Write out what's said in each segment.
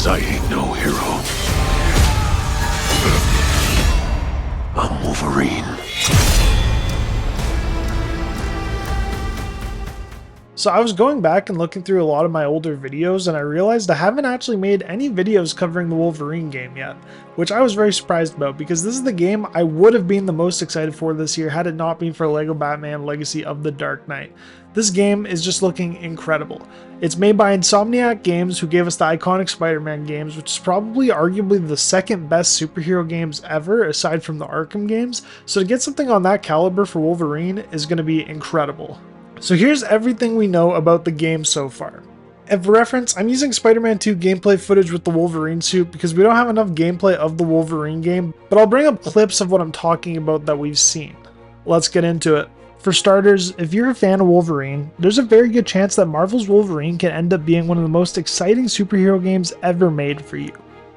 'cause I ain't no hero. I'm Wolverine. So I was going back and looking through a lot of my older videos, and I realized I haven't actually made any videos covering the Wolverine game yet, which I was very surprised about because this is the game I would have been the most excited for this year had it not been for LEGO Batman Legacy of the Dark Knight. This game is just looking incredible. It's made by Insomniac Games, who gave us the iconic Spider-Man games, which is probably arguably the second best superhero games ever aside from the Arkham games, so to get something on that caliber for Wolverine is going to be incredible. So here's everything we know about the game so far. And for reference, I'm using Spider-Man 2 gameplay footage with the Wolverine suit because we don't have enough gameplay of the Wolverine game, but I'll bring up clips of what I'm talking about that we've seen. Let's get into it. For starters, if you're a fan of Wolverine, there's a very good chance that Marvel's Wolverine can end up being one of the most exciting superhero games ever made for you.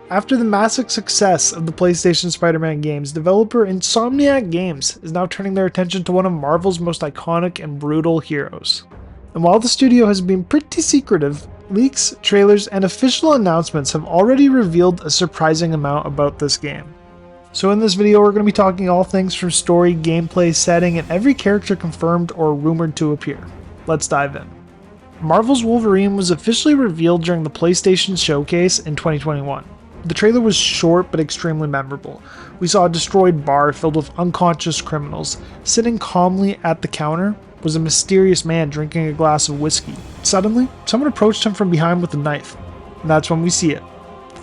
After the massive success of the PlayStation Spider-Man games, developer Insomniac Games is now turning their attention to one of Marvel's most iconic and brutal heroes. And while the studio has been pretty secretive, leaks, trailers, and official announcements have already revealed a surprising amount about this game. So in this video, we're going to be talking all things from story, gameplay, setting, and every character confirmed or rumored to appear. Let's dive in. Marvel's Wolverine was officially revealed during the PlayStation Showcase in 2021. The trailer was short but extremely memorable. We saw a destroyed bar filled with unconscious criminals. Sitting calmly at the counter was a mysterious man drinking a glass of whiskey. Suddenly, someone approached him from behind with a knife. And that's when we see it.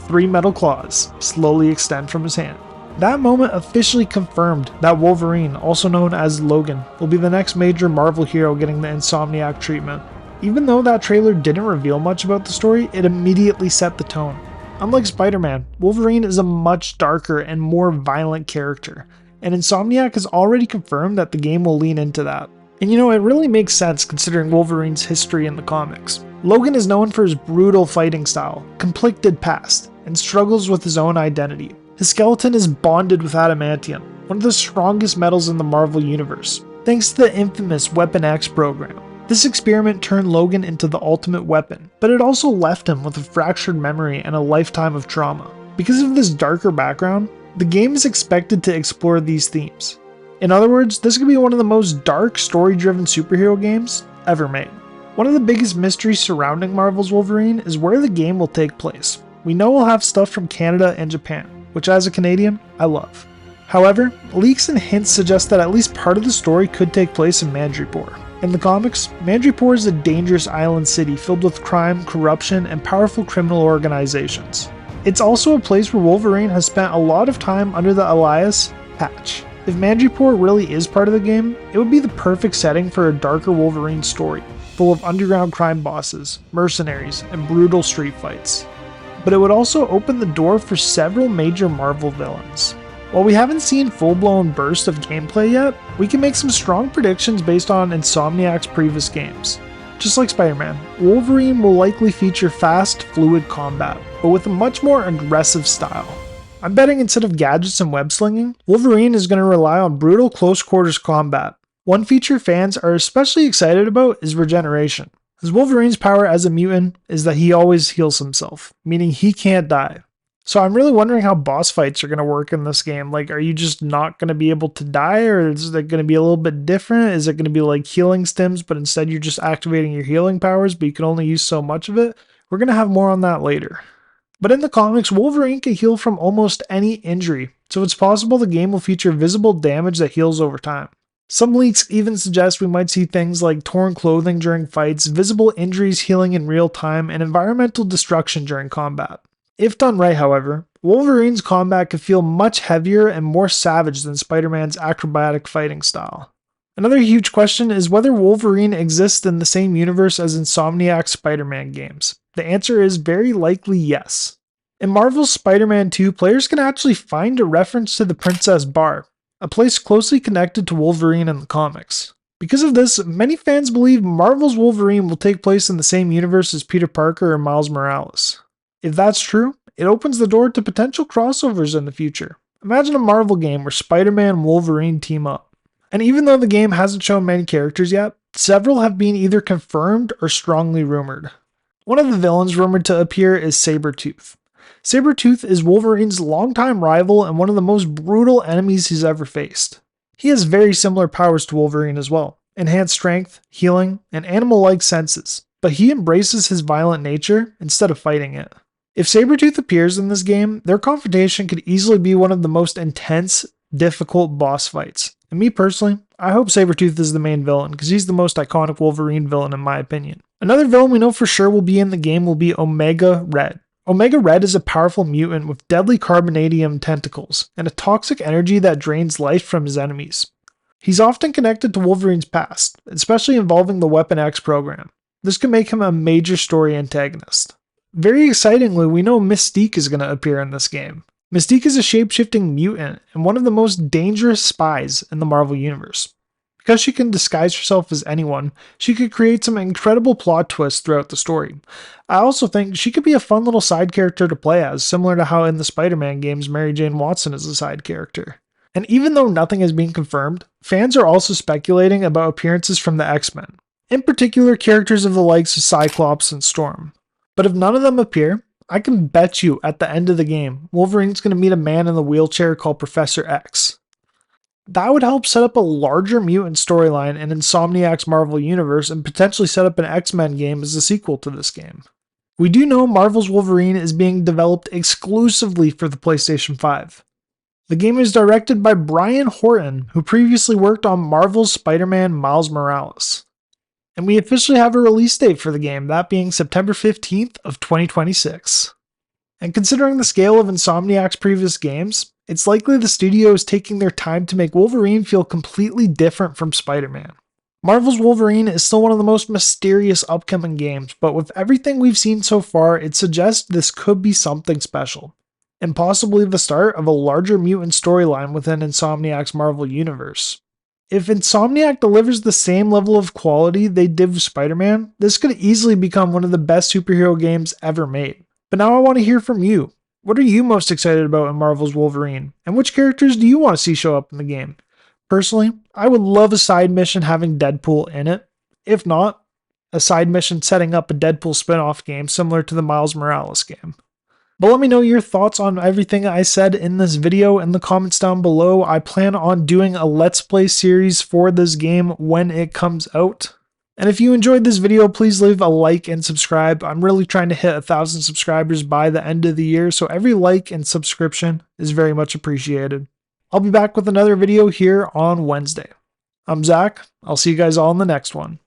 3 metal claws slowly extend from his hand. That moment officially confirmed that Wolverine, also known as Logan, will be the next major Marvel hero getting the Insomniac treatment. Even though that trailer didn't reveal much about the story, it immediately set the tone. Unlike Spider-Man, Wolverine is a much darker and more violent character, and Insomniac has already confirmed that the game will lean into that. And you know, it really makes sense considering Wolverine's history in the comics. Logan is known for his brutal fighting style, conflicted past, and struggles with his own identity. His skeleton is bonded with adamantium, one of the strongest metals in the Marvel Universe, thanks to the infamous Weapon X program. This experiment turned Logan into the ultimate weapon, but it also left him with a fractured memory and a lifetime of trauma. Because of this darker background, the game is expected to explore these themes. In other words, this could be one of the most dark, story-driven superhero games ever made. One of the biggest mysteries surrounding Marvel's Wolverine is where the game will take place. We know we'll have stuff from Canada and Japan, which as a Canadian, I love. However, leaks and hints suggest that at least part of the story could take place in Madripoor. In the comics, Madripoor is a dangerous island city filled with crime, corruption, and powerful criminal organizations. It's also a place where Wolverine has spent a lot of time under the alias Patch. If Madripoor really is part of the game, it would be the perfect setting for a darker Wolverine story, full of underground crime bosses, mercenaries, and brutal street fights. But it would also open the door for several major Marvel villains. While we haven't seen full-blown bursts of gameplay yet, we can make some strong predictions based on Insomniac's previous games. Just like Spider-Man, Wolverine will likely feature fast, fluid combat, but with a much more aggressive style. I'm betting instead of gadgets and web slinging, Wolverine is going to rely on brutal close-quarters combat. One feature fans are especially excited about is regeneration, as Wolverine's power as a mutant is that he always heals himself, meaning he can't die. So I'm really wondering how boss fights are going to work in this game. Like, are you just not going to be able to die, or is it going to be a little bit different? Is it going to be like healing stims, but instead you're just activating your healing powers, but you can only use so much of it? We're going to have more on that later. But in the comics, Wolverine can heal from almost any injury, so it's possible the game will feature visible damage that heals over time. Some leaks even suggest we might see things like torn clothing during fights, visible injuries healing in real time, and environmental destruction during combat. If done right, however, Wolverine's combat could feel much heavier and more savage than Spider-Man's acrobatic fighting style. Another huge question is whether Wolverine exists in the same universe as Insomniac's Spider-Man games. The answer is very likely yes. In Marvel's Spider-Man 2, players can actually find a reference to the Princess Bar, a place closely connected to Wolverine in the comics. Because of this, many fans believe Marvel's Wolverine will take place in the same universe as Peter Parker or Miles Morales. If that's true, it opens the door to potential crossovers in the future. Imagine a Marvel game where Spider-Man and Wolverine team up. And even though the game hasn't shown many characters yet, several have been either confirmed or strongly rumored. One of the villains rumored to appear is Sabretooth. Sabretooth is Wolverine's longtime rival and one of the most brutal enemies he's ever faced. He has very similar powers to Wolverine as well, enhanced strength, healing, and animal-like senses, but he embraces his violent nature instead of fighting it. If Sabretooth appears in this game, their confrontation could easily be one of the most intense, difficult boss fights. And me personally, I hope Sabretooth is the main villain, because he's the most iconic Wolverine villain in my opinion. Another villain we know for sure will be in the game will be Omega Red. Omega Red is a powerful mutant with deadly carbonadium tentacles, and a toxic energy that drains life from his enemies. He's often connected to Wolverine's past, especially involving the Weapon X program. This could make him a major story antagonist. Very excitingly, we know Mystique is going to appear in this game. Mystique is a shape-shifting mutant and one of the most dangerous spies in the Marvel Universe. Because she can disguise herself as anyone, she could create some incredible plot twists throughout the story. I also think she could be a fun little side character to play as, similar to how in the Spider-Man games Mary Jane Watson is a side character. And even though nothing has been confirmed, fans are also speculating about appearances from the X-Men, in particular characters of the likes of Cyclops and Storm. But if none of them appear, I can bet you at the end of the game, Wolverine's going to meet a man in the wheelchair called Professor X. That would help set up a larger mutant storyline in Insomniac's Marvel universe and potentially set up an X-Men game as a sequel to this game. We do know Marvel's Wolverine is being developed exclusively for the PlayStation 5. The game is directed by Brian Horton, who previously worked on Marvel's Spider-Man Miles Morales. And we officially have a release date for the game, that being September 15th of 2026. And considering the scale of Insomniac's previous games, it's likely the studio is taking their time to make Wolverine feel completely different from Spider-Man. Marvel's Wolverine is still one of the most mysterious upcoming games, but with everything we've seen so far, it suggests this could be something special, and possibly the start of a larger mutant storyline within Insomniac's Marvel universe. If Insomniac delivers the same level of quality they did with Spider-Man, this could easily become one of the best superhero games ever made. But now I want to hear from you. What are you most excited about in Marvel's Wolverine? And which characters do you want to see show up in the game? Personally, I would love a side mission having Deadpool in it. If not, a side mission setting up a Deadpool spin-off game similar to the Miles Morales game. But let me know your thoughts on everything I said in this video in the comments down below. I plan on doing a Let's Play series for this game when it comes out. And if you enjoyed this video, please leave a like and subscribe. I'm really trying to hit 1,000 subscribers by the end of the year, so every like and subscription is very much appreciated. I'll be back with another video here on Wednesday. I'm Zach. I'll see you guys all in the next one.